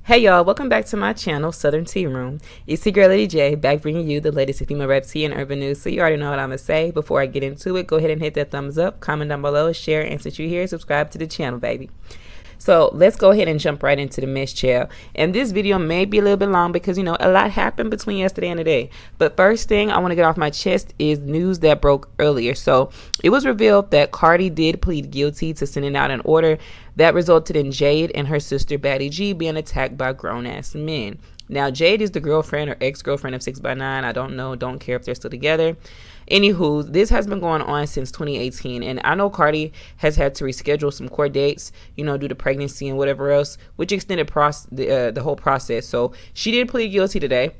Hey y'all, welcome back to my channel, Southern Tea Room. It's your girl Lady J, back bringing you the latest female rap tea and urban news. So you already know what I'm going to say. Before I get into it, go ahead and hit that thumbs up, comment down below, share, and since you're here, subscribe to the channel, baby. So let's go ahead and jump right into the mess, child. And this video may be a little bit long because, you know, a lot happened between yesterday and today. But first thing I want to get off my chest is news that broke earlier. So it was revealed that Cardi did plead guilty to sending out an order that resulted in Jade and her sister Batty G being attacked by grown-ass men. Now, Jade is the girlfriend or ex-girlfriend of 6ix9ine. I don't know, don't care if they're still together. Anywho, this has been going on since 2018, and I know Cardi has had to reschedule some court dates, you know, due to pregnancy and whatever else, which extended the whole process. So she did plead guilty today,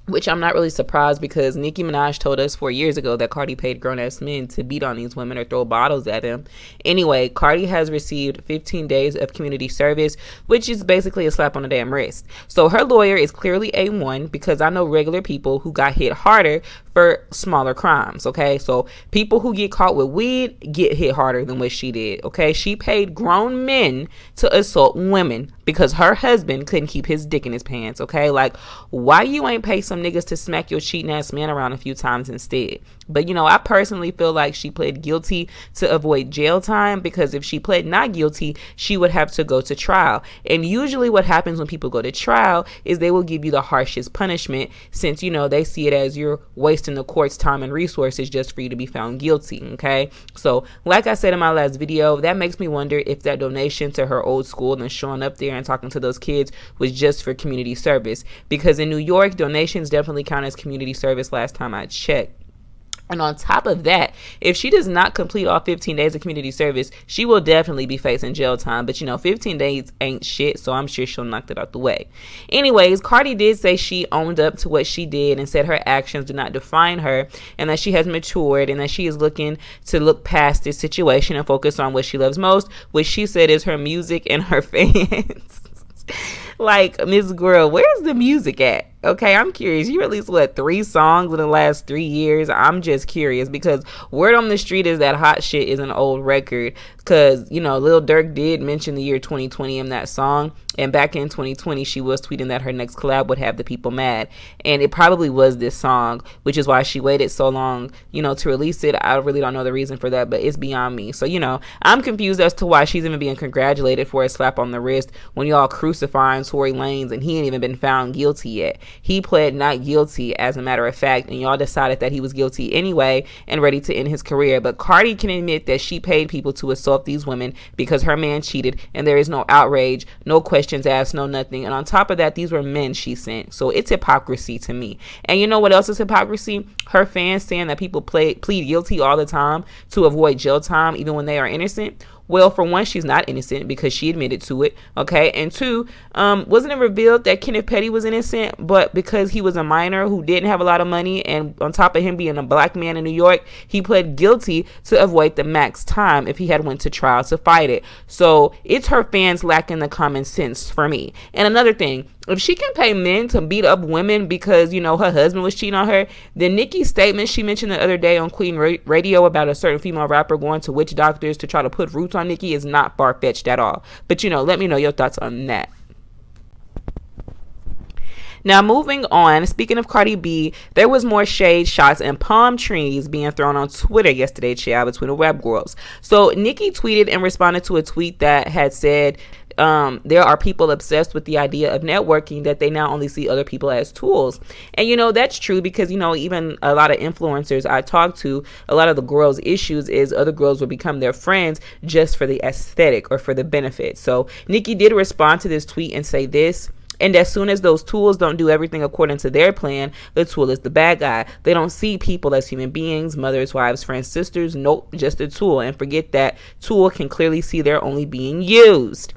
which I'm not really surprised because Nicki Minaj told us 4 years ago that Cardi paid grown-ass men to beat on these women or throw bottles at them. Anyway, Cardi has received 15 days of community service, which is basically a slap on the damn wrist. So her lawyer is clearly A1 because I know regular people who got hit harder for smaller crimes, okay? So people who get caught with weed get hit harder than what she did, okay? She paid grown men to assault women because her husband couldn't keep his dick in his pants, okay? Like, why you ain't pay some niggas to smack your cheating ass man around a few times instead? But, you know, I personally feel like she pled guilty to avoid jail time because if she pled not guilty, she would have to go to trial. And usually what happens when people go to trial is they will give you the harshest punishment since, you know, they see it as you're wasting the court's time and resources just for you to be found guilty, okay? So, like I said in my last video, that makes me wonder if that donation to her old school and showing up there and talking to those kids was just for community service. Because in New York, donations definitely count as community service last time I checked. And on top of that, if she does not complete all 15 days of community service, she will definitely be facing jail time. But, you know, 15 days ain't shit, so I'm sure she'll knock that out the way. Anyways, Cardi did say she owned up to what she did and said her actions do not define her and that she has matured and that she is looking to look past this situation and focus on what she loves most, which she said is her music and her fans. Like, Miss Girl, where's the music at? Okay, I'm curious. You released, what, 3 songs in the last 3 years? I'm just curious because word on the street is that Hot Shit is an old record because, you know, Lil Durk did mention the year 2020 in that song. And back in 2020, she was tweeting that her next collab would have the people mad. And it probably was this song, which is why she waited so long, you know, to release it. I really don't know the reason for that, but it's beyond me. So, you know, I'm confused as to why she's even being congratulated for a slap on the wrist when y'all crucifying Tory Lanez and he ain't even been found guilty yet. He pled not guilty, as a matter of fact, and y'all decided that he was guilty anyway and ready to end his career. But Cardi can admit that she paid people to assault these women because her man cheated, and there is no outrage, no questions asked, no nothing. And on top of that, these were men she sent. So it's hypocrisy to me. And you know what else is hypocrisy? Her fans saying that people plead guilty all the time to avoid jail time, even when they are innocent. Well, for one, she's not innocent because she admitted to it, okay? And two, wasn't it revealed that Kenneth Petty was innocent, but because he was a minor who didn't have a lot of money, and on top of him being a black man in New York, he pled guilty to avoid the max time if he had went to trial to fight it. So it's her fans lacking the common sense for me. And another thing, if she can pay men to beat up women because, you know, her husband was cheating on her, then Nicki's statement she mentioned the other day on Queen Radio about a certain female rapper going to witch doctors to try to put roots on Nicki is not far-fetched at all. But, you know, let me know your thoughts on that. Now, moving on, speaking of Cardi B, there was more shade, shots, and palm trees being thrown on Twitter yesterday, child, between the rap girls. So Nicki tweeted and responded to a tweet that had said, there are people obsessed with the idea of networking that they now only see other people as tools. And, you know, that's true because, you know, even a lot of influencers I talk to, a lot of the girls' issues is other girls will become their friends just for the aesthetic or for the benefit. So Nicki did respond to this tweet and say this: and as soon as those tools don't do everything according to their plan, the tool is the bad guy. They don't see people as human beings, mothers, wives, friends, sisters. Nope, just a tool. And forget that tool can clearly see they're only being used.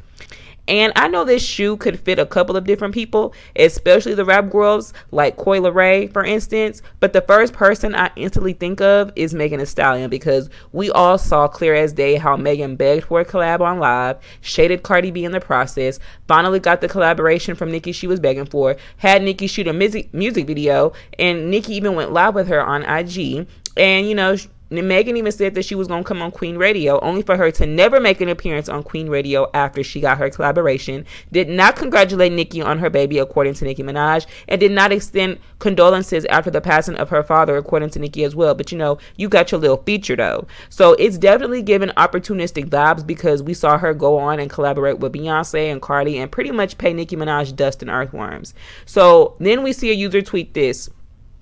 And I know this shoe could fit a couple of different people, especially the rap girls like Coi Leray, for instance. But the first person I instantly think of is Megan Thee Stallion, because we all saw clear as day how Megan begged for a collab on Live, shaded Cardi B in the process, finally got the collaboration from Nicki she was begging for, had Nicki shoot a music video, and Nicki even went live with her on IG. And, you know, Megan even said that she was going to come on Queen Radio, only for her to never make an appearance on Queen Radio after she got her collaboration. Did not congratulate Nicki on her baby, according to Nicki Minaj, and did not extend condolences after the passing of her father, according to Nicki as well. But you got your little feature though. So it's definitely given opportunistic vibes, because we saw her go on and collaborate with Beyonce and Cardi and pretty much pay Nicki Minaj dust and earthworms. So then we see a user tweet this: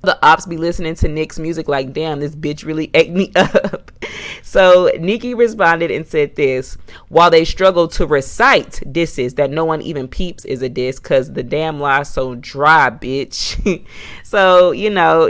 the ops be listening to Nick's music like, damn, this bitch really ate me up. So Nicki responded and said this: while they struggle to recite disses that no one even peeps is a diss, cause the damn lie so dry, bitch. So,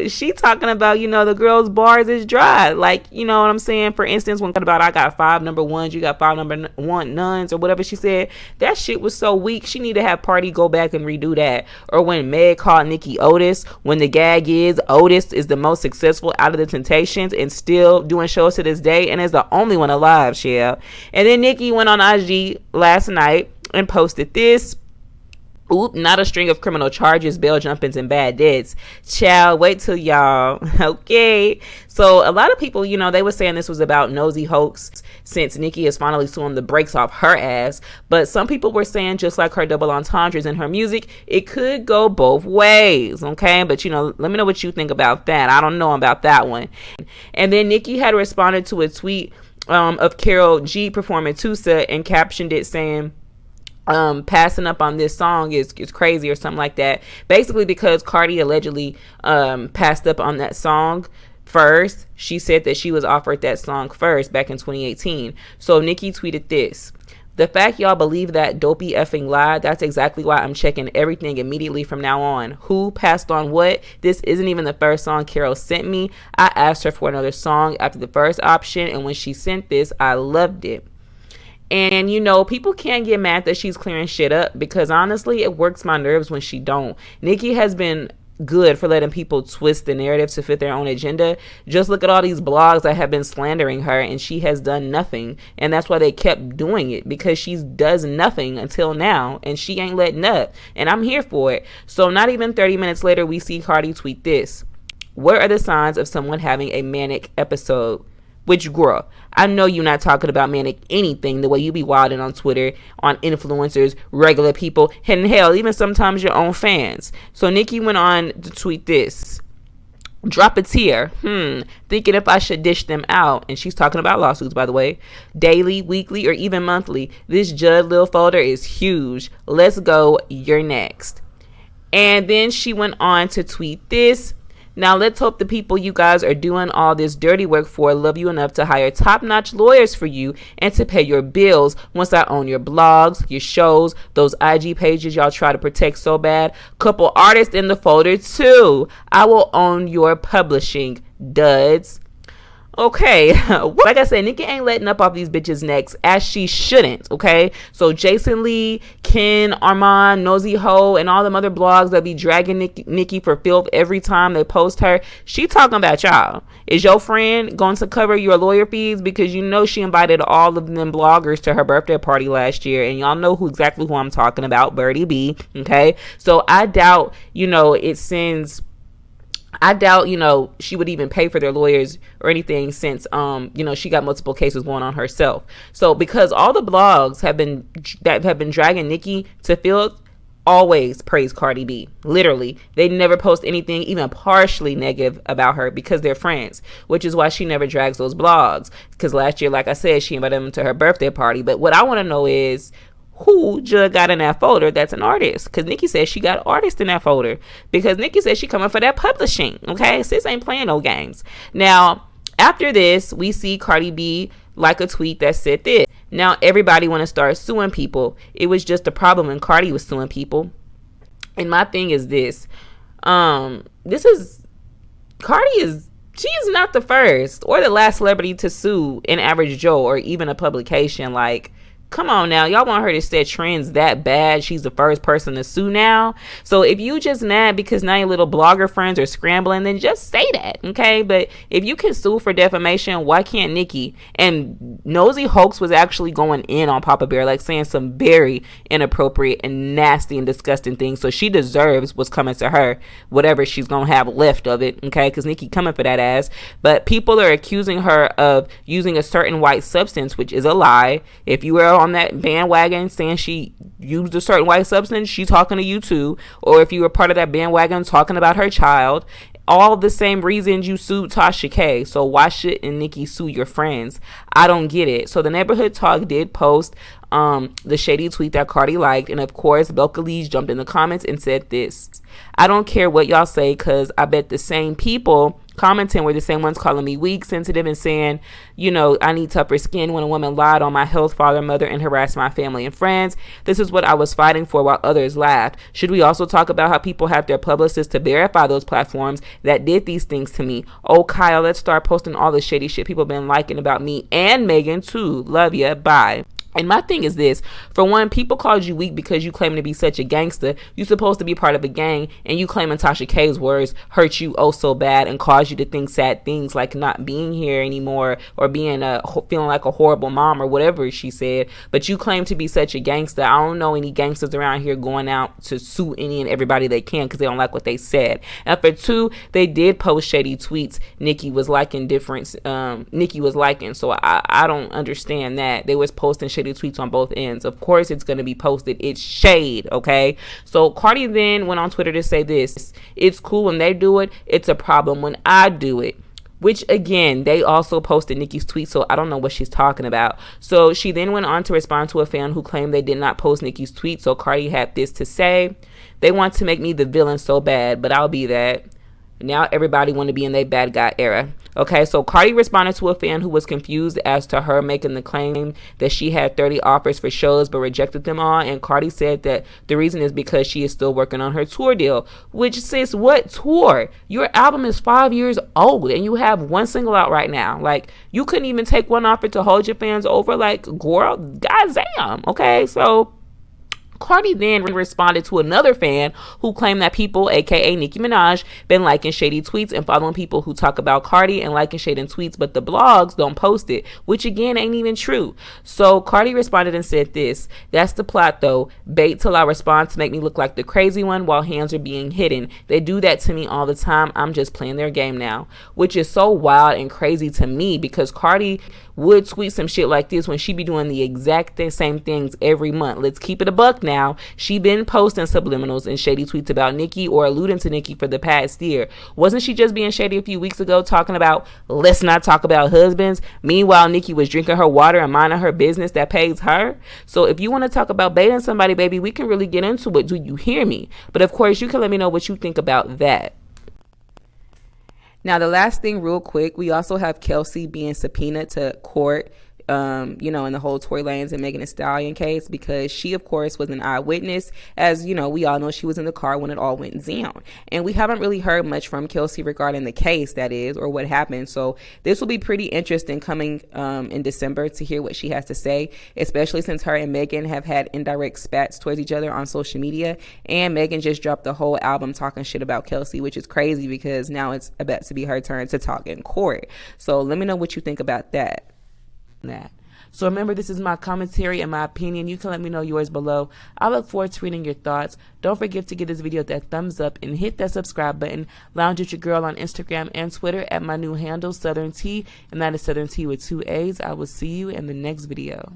she talking about, the girl's bars is dry. Like, you know what I'm saying? For instance, when about I got 5 number ones, you got 5 number one nuns, or whatever she said, that shit was so weak. She need to have Party go back and redo that. Or when Meg called Nicki Otis, when the gag is Otis is the most successful out of the Temptations and still doing shows to this day and is the only one alive, Shell. And then Nicki went on IG last night and posted this: oop, not a string of criminal charges, bail jumpings, and bad debts. Child, wait till y'all. Okay. So a lot of people, they were saying this was about nosy hoax, since Nicki is finally suing the brakes off her ass. But some people were saying, just like her double entendres in her music, it could go both ways. Okay. But, let me know what you think about that. I don't know about that one. And then Nicki had responded to a tweet of Karol G performing Tusa and captioned it saying, passing up on this song is crazy, or something like that. Basically, because Cardi allegedly passed up on that song first. She said that she was offered that song first back in 2018. So Nicki tweeted this: the fact y'all believe that dopey effing lie, that's exactly why I'm checking everything immediately from now on. Who passed on what? This isn't even the first song Karol sent me. I asked her for another song after the first option, and when she sent this, I loved it. And, people can't get mad that she's clearing shit up, because honestly, it works my nerves when she don't. Nicki has been good for letting people twist the narrative to fit their own agenda. Just look at all these blogs that have been slandering her, and she has done nothing. And that's why they kept doing it, because she does nothing until now, and she ain't letting up. And I'm here for it. So not even 30 minutes later, we see Cardi tweet this: what are the signs of someone having a manic episode? Which, girl, I know you're not talking about manic anything the way you be wilding on Twitter, on influencers, regular people, and hell, even sometimes your own fans. So Nicki went on to tweet this: drop a tear. Thinking if I should dish them out. And she's talking about lawsuits, by the way. Daily, weekly, or even monthly. This Judd Lil folder is huge. Let's go. You're next. And then she went on to tweet this: now let's hope the people you guys are doing all this dirty work for love you enough to hire top-notch lawyers for you and to pay your bills once I own your blogs, your shows, those IG pages y'all try to protect so bad. Couple artists in the folder too. I will own your publishing, duds. Okay, like I said, Nicki ain't letting up off these bitches' necks, as she shouldn't, okay? So Jason Lee, Ken, Armand, Nosy Ho, and all them other blogs that be dragging Nicki for filth every time they post her, she talking about y'all. Is your friend going to cover your lawyer fees? Because she invited all of them bloggers to her birthday party last year, and y'all know exactly who I'm talking about, Birdie B, okay? So I doubt, I doubt, she would even pay for their lawyers or anything, since, she got multiple cases going on herself. So because all the blogs have been dragging Nicki to field always praise Cardi B. Literally, they never post anything even partially negative about her, because they're friends, which is why she never drags those blogs. Because last year, like I said, she invited them to her birthday party. But what I want to know is, who Jud got in that folder that's an artist? Because Nicki says she got artists in that folder, because Nicki says she coming for that publishing. Okay, sis ain't playing no games. Now, after this, we see Cardi B like a tweet that said this: now everybody want to start suing people. It was just a problem when Cardi was suing people. And my thing is this: Cardi is. She is not the first or the last celebrity to sue an Average Joe or even a publication like come on now, y'all want her to set trends that bad? She's the first person to sue now. So if you just mad because now your little blogger friends are scrambling, then just say that, okay? But if you can sue for defamation, why can't Nicki? And Nosy Hoax was actually going in on Papa Bear, like saying some very inappropriate and nasty and disgusting things. So she deserves what's coming to her, whatever she's gonna have left of it, okay? Because Nicki coming for that ass. But people are accusing her of using a certain white substance, which is a lie. If you were on that bandwagon saying she used a certain white substance, she's talking to you too. Or if you were part of that bandwagon talking about her child, all the same reasons you sued Tasha K. So why shouldn't Nicki sue your friends? I don't get it. So the Neighborhood Talk did post the shady tweet that Cardi liked, and of course Belcalis jumped in the comments and said this: I don't care what y'all say, because I bet the same people commenting were the same ones calling me weak, sensitive, and saying, you know, I need tougher skin when a woman lied on my health, father, mother, and harassed my family and friends. This is what I was fighting for while others laughed. Should we also talk about how people have their publicists to verify those platforms that did these things to me? Oh, Kyle, let's start posting all the shady shit people been liking about me and Megan too. Love ya. Bye. And my thing is this: for one, people called you weak because you claim to be such a gangster. You're supposed to be part of a gang, and you claiming Tasha K's words hurt you oh so bad and caused you to think sad things like not being here anymore or being feeling like a horrible mom or whatever she said. But you claim to be such a gangster. I don't know any gangsters around here going out to sue any and everybody they can because they don't like what they said. And for two, they did post shady tweets. Nicki was liking so I don't understand that. They was posting shady tweets on both ends. Of course it's going to be posted. It's shade, okay? So Cardi then went on Twitter to say this: it's cool when they do it, it's a problem when I do it. Which again, they also posted Nicki's tweet, so I don't know what she's talking about. So she then went on to respond to a fan who claimed they did not post Nicki's tweet. So Cardi had this to say: they want to make me the villain so bad, but I'll be that. Now everybody want to be in their bad guy era. Okay, so Cardi responded to a fan who was confused as to her making the claim that she had 30 offers for shows but rejected them all. And Cardi said that the reason is because she is still working on her tour deal. Which, sis, what tour? Your album is 5 years old and you have one single out right now. Like, you couldn't even take one offer to hold your fans over. Like, girl, goddamn. Okay, so Cardi then responded to another fan who claimed that people, aka Nicki Minaj, been liking shady tweets and following people who talk about Cardi and liking shady tweets, but the blogs don't post it, which again ain't even true. So Cardi responded and said this: that's the plot though. Bait till I respond to make me look like the crazy one while hands are being hidden. They do that to me all the time. I'm just playing their game now. Which is so wild and crazy to me, because Cardi would tweet some shit like this when she be doing the exact same things every month. Let's keep it a buck now. She been posting subliminals and shady tweets about Nicki or alluding to Nicki for the past year. Wasn't she just being shady a few weeks ago talking about let's not talk about husbands? Meanwhile, Nicki was drinking her water and minding her business that pays her. So if you want to talk about baiting somebody, baby, we can really get into it. Do you hear me? But of course, you can let me know what you think about that. Now, the last thing real quick, we also have Kelsey being subpoenaed to court, in the whole Tory Lanez and Megan Thee Stallion case, because she, of course, was an eyewitness. As you know, we all know she was in the car when it all went down. And we haven't really heard much from Kelsey regarding the case, that is, or what happened. So this will be pretty interesting coming in December to hear what she has to say, especially since her and Megan have had indirect spats towards each other on social media. And Megan just dropped the whole album talking shit about Kelsey, which is crazy because now it's about to be her turn to talk in court. So let me know what you think about that. So remember, this is my commentary and my opinion. You can let me know yours below. I look forward to reading your thoughts. Don't forget to give this video that thumbs up and hit that subscribe button. Lounge with your girl on Instagram and Twitter at my new handle, Southern T, and that is Southern T with 2 A's. I will see you in the next video.